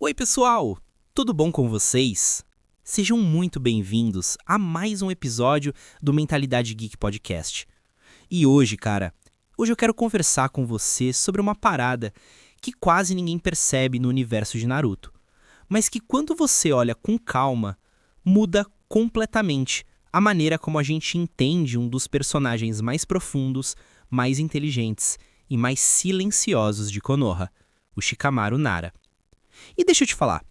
Oi, pessoal! Tudo bom com vocês? Sejam muito bem-vindos a mais um episódio do Mentalidade Geek Podcast. E hoje, hoje eu quero conversar com você sobre uma parada que quase ninguém percebe no universo de Naruto, mas que quando você olha com calma, muda completamente a maneira como a gente entende um dos personagens mais profundos, mais inteligentes e mais silenciosos de Konoha, o Shikamaru Nara. E deixa eu te falar,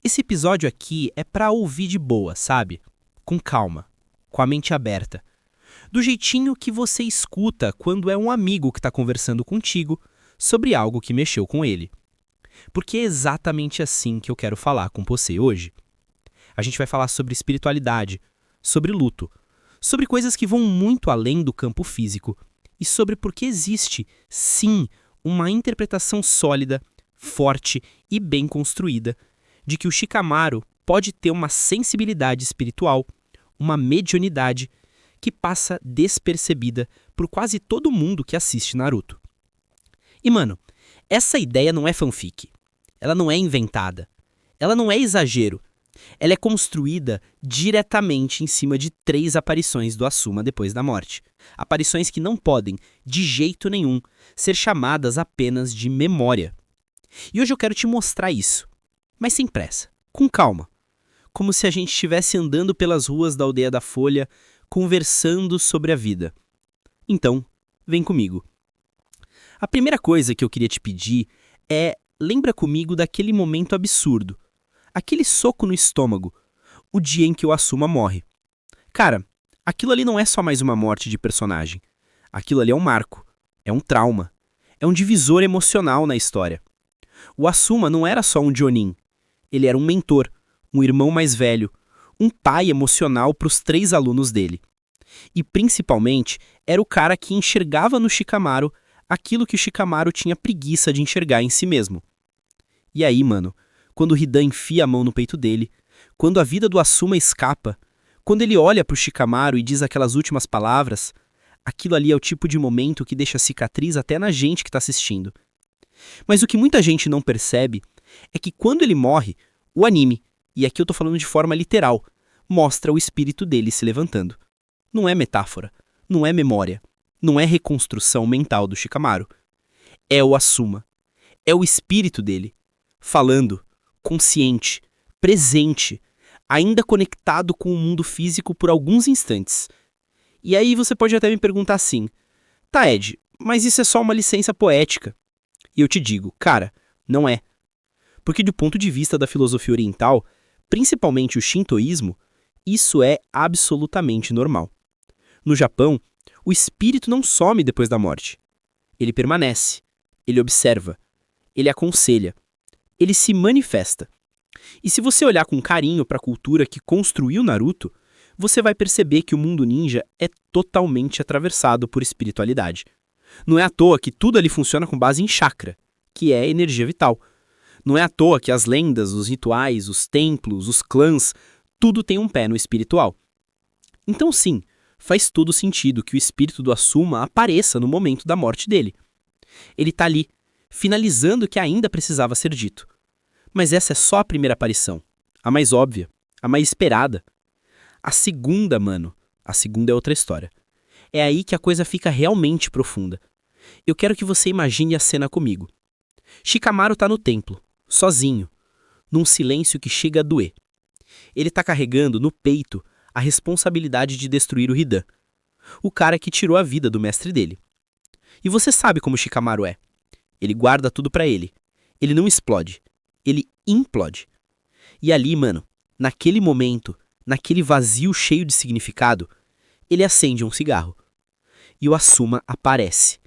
esse episódio aqui é pra ouvir de boa, sabe? Com calma, com a mente aberta. Do jeitinho que você escuta quando é um amigo que tá conversando contigo sobre algo que mexeu com ele. Porque é exatamente assim que eu quero falar com você hoje. A gente vai falar sobre espiritualidade, sobre luto, sobre coisas que vão muito além do campo físico e sobre por que existe, sim, uma interpretação sólida, forte e bem construída de que o Shikamaru pode ter uma sensibilidade espiritual, uma mediunidade que passa despercebida por quase todo mundo que assiste Naruto. E mano, essa ideia não é fanfic, ela não é inventada, ela não é exagero, ela é construída diretamente em cima de 3 aparições do Asuma depois da morte. Aparições que não podem, de jeito nenhum, ser chamadas apenas de memória. E hoje eu quero te mostrar isso, mas sem pressa, com calma, como se a gente estivesse andando pelas ruas da Aldeia da Folha, conversando sobre a vida. Então, vem comigo. A primeira coisa que eu queria te pedir é, lembra comigo daquele momento absurdo, aquele soco no estômago, o dia em que o Asuma morre. Cara, aquilo ali não é só mais uma morte de personagem, aquilo ali é um marco, é um trauma, é um divisor emocional na história. O Asuma não era só um Jonin. Ele era um mentor, um irmão mais velho, um pai emocional para os 3 alunos dele. E, principalmente, era o cara que enxergava no Shikamaru aquilo que o Shikamaru tinha preguiça de enxergar em si mesmo. E aí, mano, quando o Hidan enfia a mão no peito dele, quando a vida do Asuma escapa, quando ele olha pro Shikamaru e diz aquelas últimas palavras, aquilo ali é o tipo de momento que deixa cicatriz até na gente que tá assistindo. Mas o que muita gente não percebe é que quando ele morre, o anime, e aqui eu tô falando de forma literal, mostra o espírito dele se levantando. Não é metáfora, não é memória, não é reconstrução mental do Shikamaru. É o Asuma, é o espírito dele, falando, consciente, presente, ainda conectado com o mundo físico por alguns instantes. E aí você pode até me perguntar assim, tá Ed, mas isso é só uma licença poética. E eu te digo, cara, não é. Porque do ponto de vista da filosofia oriental, principalmente o shintoísmo, isso é absolutamente normal. No Japão, o espírito não some depois da morte. Ele permanece, ele observa, ele aconselha, ele se manifesta. E se você olhar com carinho para a cultura que construiu Naruto, você vai perceber que o mundo ninja é totalmente atravessado por espiritualidade. Não é à toa que tudo ali funciona com base em chakra, que é energia vital. Não é à toa que as lendas, os rituais, os templos, os clãs, tudo tem um pé no espiritual. Então sim, faz todo sentido que o espírito do Asuma apareça no momento da morte dele. Ele tá ali, finalizando o que ainda precisava ser dito. Mas essa é só a primeira aparição, a mais óbvia, a mais esperada. A segunda, mano, a segunda é outra história. É aí que a coisa fica realmente profunda. Eu quero que você imagine a cena comigo. Shikamaru tá no templo, sozinho, num silêncio que chega a doer. Ele tá carregando no peito a responsabilidade de destruir o Hidan, o cara que tirou a vida do mestre dele. E você sabe como Shikamaru é. Ele guarda tudo pra ele. Ele não explode, ele implode. E ali, mano, naquele momento, naquele vazio cheio de significado, ele acende um cigarro. E o Asuma aparece.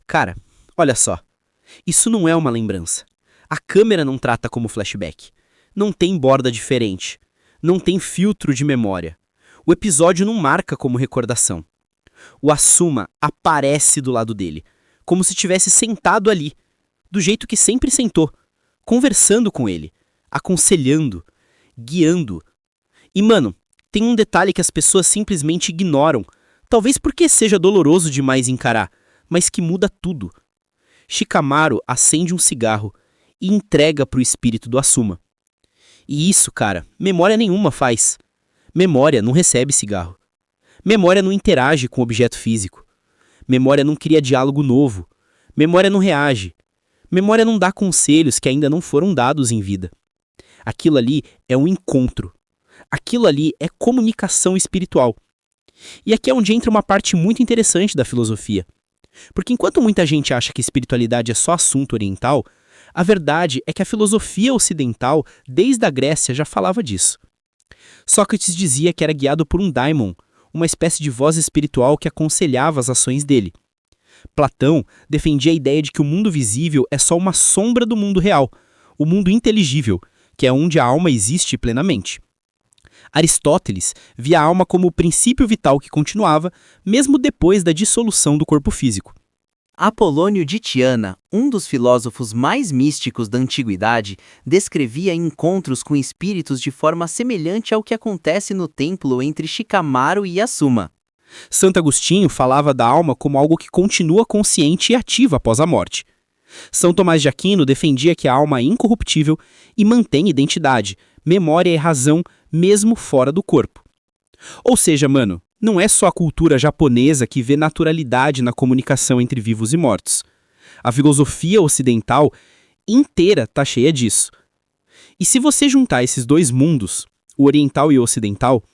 Cara, olha só. Isso não é uma lembrança. A câmera não trata como flashback. Não tem borda diferente. Não tem filtro de memória. O episódio não marca como recordação. O Asuma aparece do lado dele, como se tivesse sentado ali, do jeito que sempre sentou, conversando com ele, aconselhando, guiando. E mano, tem um detalhe que as pessoas simplesmente ignoram, talvez porque seja doloroso demais encarar, mas que muda tudo. Shikamaru acende um cigarro e entrega para o espírito do Asuma. E isso, cara, memória nenhuma faz. Memória não recebe cigarro. Memória não interage com o objeto físico. Memória não cria diálogo novo. Memória não reage. Memória não dá conselhos que ainda não foram dados em vida. Aquilo ali é um encontro. Aquilo ali é comunicação espiritual. E aqui é onde entra uma parte muito interessante da filosofia. Porque enquanto muita gente acha que espiritualidade é só assunto oriental, a verdade é que a filosofia ocidental, desde a Grécia, já falava disso. Sócrates dizia que era guiado por um daimon, uma espécie de voz espiritual que aconselhava as ações dele. Platão defendia a ideia de que o mundo visível é só uma sombra do mundo real, o mundo inteligível, que é onde a alma existe plenamente. Aristóteles via a alma como o princípio vital que continuava, mesmo depois da dissolução do corpo físico. Apolônio de Tiana, um dos filósofos mais místicos da antiguidade, descrevia encontros com espíritos de forma semelhante ao que acontece no templo entre Shikamaru e Asuma. Santo Agostinho falava da alma como algo que continua consciente e ativa após a morte. São Tomás de Aquino defendia que a alma é incorruptível e mantém identidade, memória e razão mesmo fora do corpo. Ou seja, mano, não é só a cultura japonesa que vê naturalidade na comunicação entre vivos e mortos. A filosofia ocidental inteira tá cheia disso. E se você juntar esses dois mundos, o oriental e o ocidental,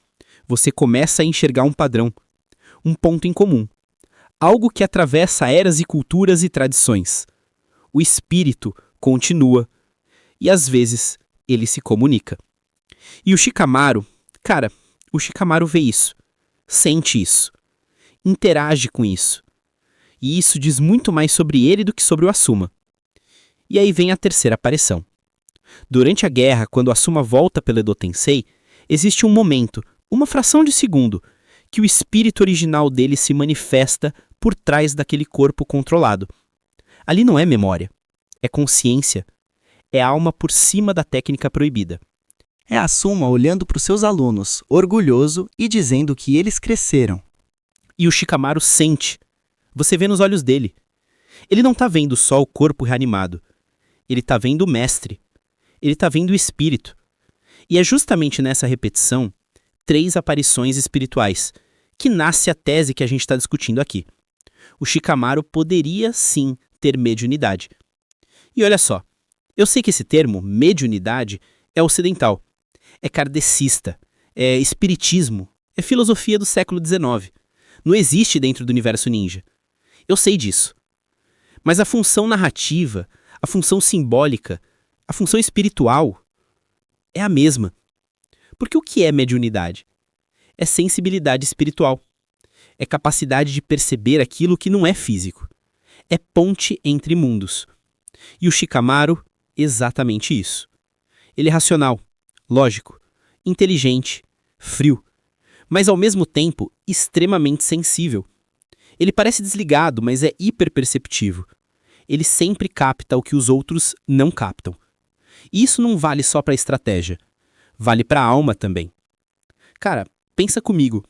você começa a enxergar um padrão, um ponto em comum. Algo que atravessa eras e culturas e tradições. O espírito continua e às vezes ele se comunica. E o Shikamaru, cara, o Shikamaru vê isso, sente isso, interage com isso. E isso diz muito mais sobre ele do que sobre o Asuma. E aí vem a terceira aparição. Durante a guerra, quando o Asuma volta pelo Edo Tensei, existe um momento, uma fração de segundo, que o espírito original dele se manifesta por trás daquele corpo controlado. Ali não é memória, é consciência, é alma por cima da técnica proibida. É Asuma olhando para os seus alunos, orgulhoso e dizendo que eles cresceram. E o Shikamaru sente. Você vê nos olhos dele. Ele não está vendo só o corpo reanimado. Ele está vendo o mestre. Ele está vendo o espírito. E é justamente nessa repetição, 3 aparições espirituais, que nasce a tese que a gente está discutindo aqui. O Shikamaru poderia sim ter mediunidade. E olha só, eu sei que esse termo, mediunidade, é ocidental. É kardecista, é espiritismo, é filosofia do século XIX. Não existe dentro do universo ninja. Eu sei disso. Mas a função narrativa, a função simbólica, a função espiritual é a mesma. Porque o que é mediunidade? É sensibilidade espiritual. É capacidade de perceber aquilo que não é físico. É ponte entre mundos. E o Shikamaru, exatamente isso. Ele é racional, lógico, inteligente, frio, mas ao mesmo tempo extremamente sensível. Ele parece desligado, mas é hiperperceptivo. Ele sempre capta o que os outros não captam. E isso não vale só para a estratégia, vale para a alma também. Cara, pensa comigo.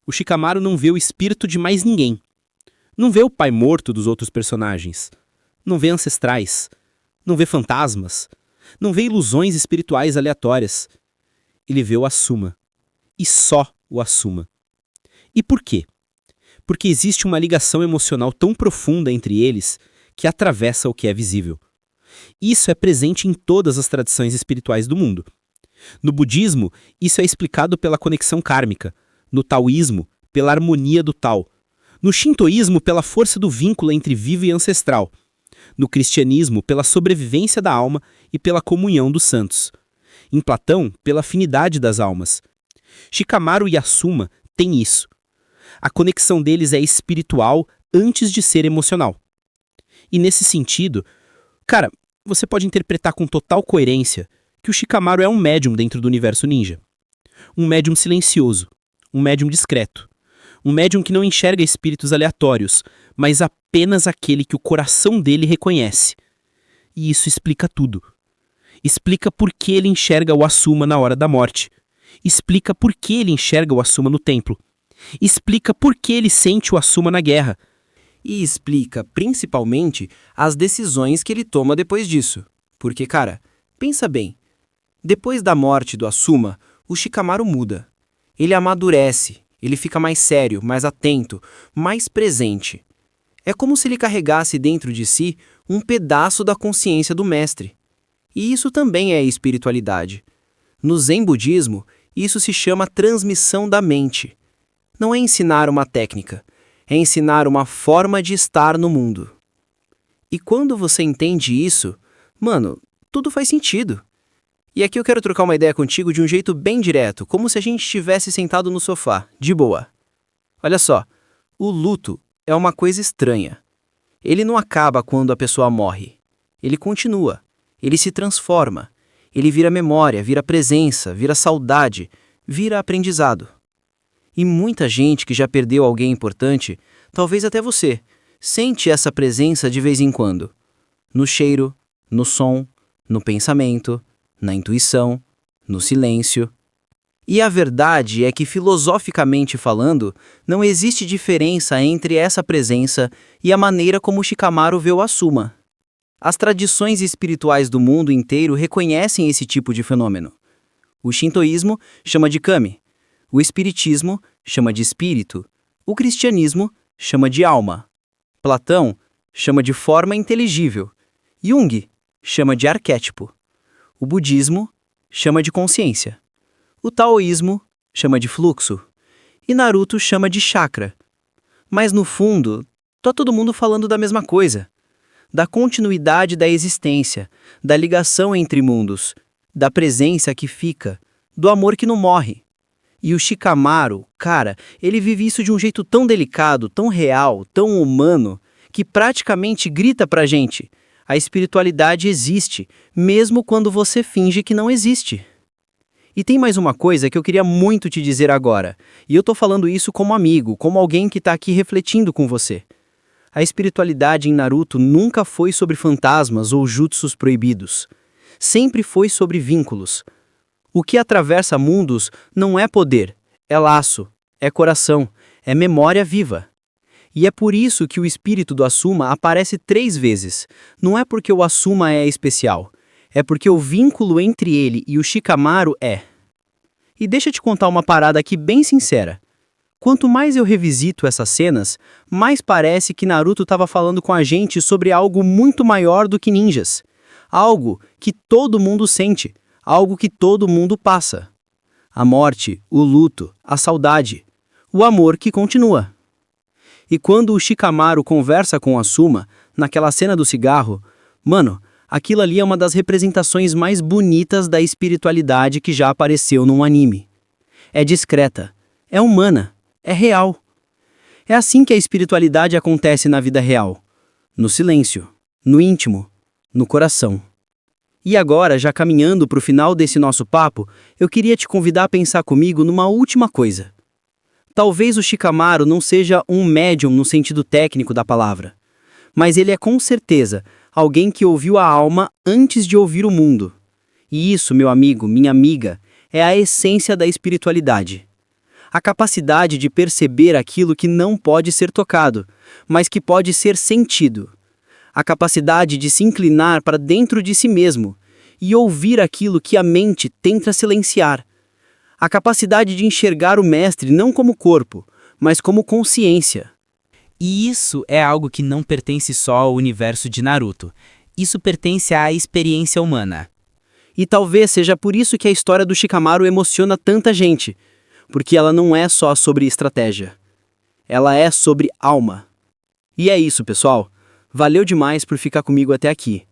O Shikamaru não vê o espírito de mais ninguém. Não vê o pai morto dos outros personagens. Não vê ancestrais. Não vê fantasmas. Não vê ilusões espirituais aleatórias. Ele vê o Asuma. E só o Asuma. E por quê? Porque existe uma ligação emocional tão profunda entre eles que atravessa o que é visível. Isso é presente em todas as tradições espirituais do mundo. No budismo, isso é explicado pela conexão kármica. No taoísmo, pela harmonia do Tao. No shintoísmo, pela força do vínculo entre vivo e ancestral. No cristianismo, pela sobrevivência da alma e pela comunhão dos santos. Em Platão, pela afinidade das almas. Shikamaru e Asuma têm isso. A conexão deles é espiritual antes de ser emocional. E nesse sentido, cara, você pode interpretar com total coerência que o Shikamaru é um médium dentro do universo ninja. Um médium silencioso, um médium discreto. Um médium que não enxerga espíritos aleatórios, mas apenas aquele que o coração dele reconhece. E isso explica tudo. Explica por que ele enxerga o Asuma na hora da morte. Explica por que ele enxerga o Asuma no templo. Explica por que ele sente o Asuma na guerra. E explica, principalmente, as decisões que ele toma depois disso. Porque, cara, pensa bem. Depois da morte do Asuma, o Shikamaru muda. Ele amadurece, ele fica mais sério, mais atento, mais presente. É como se ele carregasse dentro de si um pedaço da consciência do mestre. E isso também é espiritualidade. No Zen budismo, isso se chama transmissão da mente. Não é ensinar uma técnica, é ensinar uma forma de estar no mundo. E quando você entende isso, mano, tudo faz sentido. E aqui eu quero trocar uma ideia contigo de um jeito bem direto, como se a gente estivesse sentado no sofá, de boa. Olha só, o luto é uma coisa estranha. Ele não acaba quando a pessoa morre. Ele continua, ele se transforma, ele vira memória, vira presença, vira saudade, vira aprendizado. E muita gente que já perdeu alguém importante, talvez até você, sente essa presença de vez em quando. No cheiro, no som, no pensamento, na intuição, no silêncio. E a verdade é que, filosoficamente falando, não existe diferença entre essa presença e a maneira como Shikamaru vê o Asuma. As tradições espirituais do mundo inteiro reconhecem esse tipo de fenômeno. O shintoísmo chama de kami, o espiritismo chama de espírito, o cristianismo chama de alma, Platão chama de forma inteligível, Jung chama de arquétipo, o budismo chama de consciência, o taoísmo chama de fluxo e Naruto chama de chakra. Mas no fundo, tá todo mundo falando da mesma coisa, da continuidade da existência, da ligação entre mundos, da presença que fica, do amor que não morre. E o Shikamaru, cara, ele vive isso de um jeito tão delicado, tão real, tão humano, que praticamente grita pra gente: a espiritualidade existe, mesmo quando você finge que não existe. E tem mais uma coisa que eu queria muito te dizer agora, e eu tô falando isso como amigo, como alguém que tá aqui refletindo com você. A espiritualidade em Naruto nunca foi sobre fantasmas ou jutsus proibidos. Sempre foi sobre vínculos. O que atravessa mundos não é poder, é laço, é coração, é memória viva. E é por isso que o espírito do Asuma aparece 3 vezes. Não é porque o Asuma é especial, é porque o vínculo entre ele e o Shikamaru é. E deixa eu te contar uma parada aqui bem sincera. Quanto mais eu revisito essas cenas, mais parece que Naruto estava falando com a gente sobre algo muito maior do que ninjas. Algo que todo mundo sente, algo que todo mundo passa. A morte, o luto, a saudade, o amor que continua. E quando o Shikamaru conversa com o Asuma, naquela cena do cigarro, mano, aquilo ali é uma das representações mais bonitas da espiritualidade que já apareceu num anime. É discreta, é humana, é real. É assim que a espiritualidade acontece na vida real. No silêncio, no íntimo, no coração. E agora, já caminhando para o final desse nosso papo, eu queria te convidar a pensar comigo numa última coisa. Talvez o Shikamaru não seja um médium no sentido técnico da palavra, mas ele é com certeza alguém que ouviu a alma antes de ouvir o mundo. E isso, meu amigo, minha amiga, é a essência da espiritualidade. A capacidade de perceber aquilo que não pode ser tocado, mas que pode ser sentido. A capacidade de se inclinar para dentro de si mesmo e ouvir aquilo que a mente tenta silenciar. A capacidade de enxergar o mestre não como corpo, mas como consciência. E isso é algo que não pertence só ao universo de Naruto. Isso pertence à experiência humana. E talvez seja por isso que a história do Shikamaru emociona tanta gente, porque ela não é só sobre estratégia. Ela é sobre alma. E é isso, pessoal. Valeu demais por ficar comigo até aqui.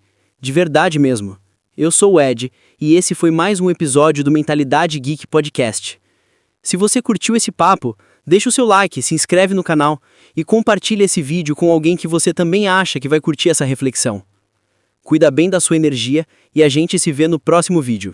De verdade mesmo. Eu sou o Ed, e esse foi mais um episódio do Mentalidade Geek Podcast. Se você curtiu esse papo, deixa o seu like, se inscreve no canal e compartilha esse vídeo com alguém que você também acha que vai curtir essa reflexão. Cuida bem da sua energia e a gente se vê no próximo vídeo.